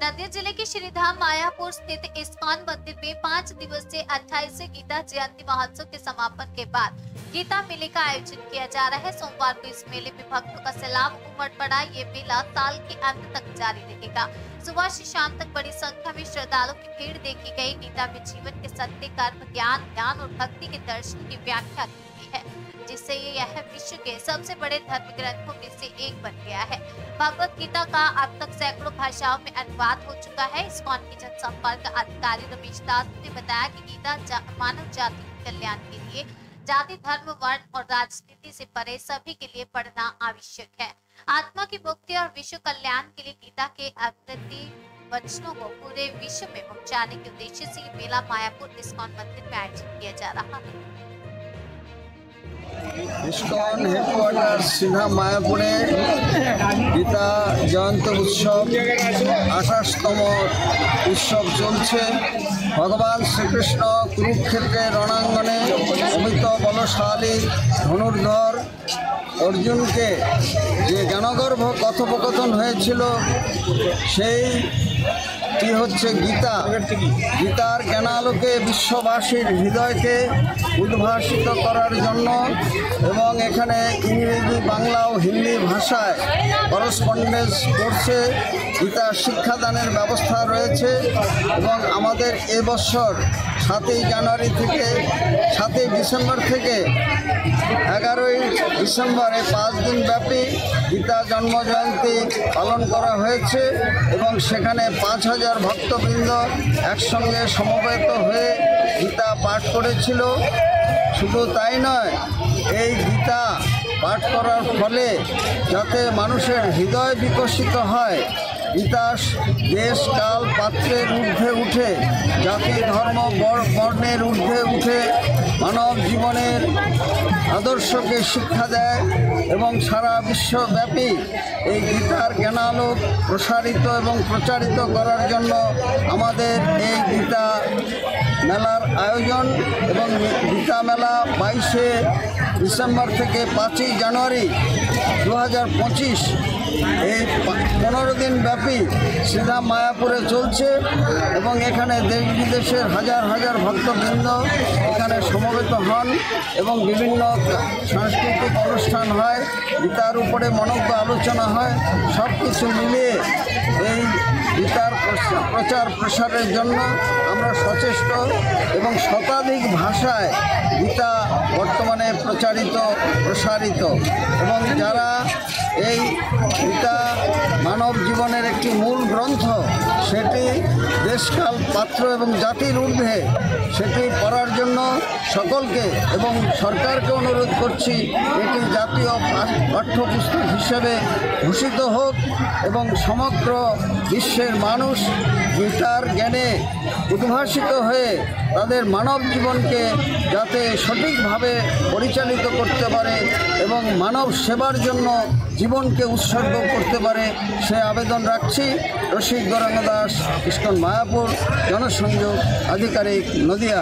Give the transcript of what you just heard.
नदिया जिले के श्रीधाम मायापुर स्थित इस्कॉन मंदिर में 5 दिवसीय 28वें गीता जयंती महोत्सव के समापन के बाद गीता मेले का आयोजन किया जा रहा है। सोमवार को इस मेले में भक्तों का सैलाब उमड़ पड़ा। ये मेला साल के अंत तक जारी रहेगा। सुबह से शाम तक बड़ी संख्या में श्रद्धालुओं की भीड़ देखी गई। गीता में जीवन के सत्य, कर्म, ज्ञान और भक्ति के दर्शन की व्याख्या की गई है, जिससे यह विश्व के सबसे बड़े धर्म ग्रंथों में से एक बन गया है। भगवत गीता का अब तक सैकड़ों भाषाओं में अनुवाद हो चुका है। इस्कॉन के जनसंपर्क अधिकारी रमेश दास ने बताया कि गीता मानव जाति के कल्याण के लिए जाति, धर्म, वर्ण और राजनीति से परे सभी के लिए पढ़ना आवश्यक है। आत्मा की मुक्ति और विश्व कल्याण के लिए गीता के अमृति वचनों को पूरे विश्व में पहुंचाने के उद्देश्य से ये मेला मायापुर इस्कॉन मंदिर में आयोजित किया जा रहा है। इस्कॉन हेडक्वार्टर श्रीधाम मायापुरे गीता जयंती उत्सव 28तम उत्सव चलছে। भगवान श्रीकृष्ण कुरुक्षेत्रे रणांगने अमित बलशाली धनुर्धर अर्जुन के जे ज्ञानगर्भ কথোপকথন হয়েছিল সেইটি হচ্ছে গীতা। গীতার জ্ঞানালোকে বিশ্ববাসীর হৃদয়কে উদ্ভাসিত করার জন্য এবং এখানে ইংরেজি, বাংলা ও হিন্দি ভাষায় করসপন্ডেন্স কোর্সে গীতা শিক্ষাদানের ব্যবস্থা রয়েছে এবং আমাদের এবছর 7ই জানুয়ারি থেকে 7ই ডিসেম্বর থেকে 11ই ডিসেম্বর 5 দিন ব্যাপী গীতা জন্মজয়ন্তী পালন করা হয়েছে এবং সেখানে 5000 ভক্তবৃন্দ একসঙ্গে সমবেত হয়ে গীতা পাঠ করেছিল। শুধু তাই নয়, এই গীতা পাঠ করার ফলে যাতে মানুষের হৃদয় বিকশিত হয়, গীতা দেশ, কাল, পাত্রের ঊর্ধ্বে উঠে, জাতি, ধর্ম, বর্ণের ঊর্ধ্বে উঠে মানব জীবনের আদর্শকে শিক্ষা দেয় এবং সারা বিশ্বব্যাপী এই গীতার জ্ঞানালোক প্রসারিত এবং প্রচারিত করার জন্য আমাদের এই গীতা মেলার আয়োজন। এবং গীতা মেলা 22শে ডিসেম্বর থেকে 5ই জানুয়ারি 2025 এই 15 দিন ব্যাপী শ্রীধাম মায়াপুরে চলছে এবং এখানে দেশ বিদেশের হাজার হাজার ভক্তবৃন্দ এখানে সমবেত হন এবং বিভিন্ন সাংস্কৃতিক অনুষ্ঠান হয়, গীতার উপরে মনজ্ঞ আলোচনা হয়। সব কিছু মিলিয়ে এই গীতার প্রচার প্রসারের জন্য আমরা সচেষ্ট এবং শতাধিক ভাষায় গীতা বর্তমানে প্রচারিত, প্রসারিত এবং যারা এই গীতা মানব জীবনের একটি মূল গ্রন্থ, সেটি দেশকাল, পাত্র এবং জাতির ঊর্ধ্বে সেটি পড়ার জন্য সকলকে এবং সরকারকে অনুরোধ করছি এটি জাতীয় পাঠ্যপুস্তক হিসেবে ঘোষিত হোক এবং সমগ্র বিশ্বের মানুষ গীতার জ্ঞানে উদ্ভাসিত হয়ে তাদের মানব জীবনকে যাতে সঠিকভাবে পরিচালিত করতে পারে এবং মানব সেবার জন্য জীবনকে উৎসর্গ করতে পারে সে আবেদন রাখছি। রসিক গৌরাঙ্গ দাস, ইস্কন মায়াপুর, জনসংযোগ আধিকারিক, নদিয়া।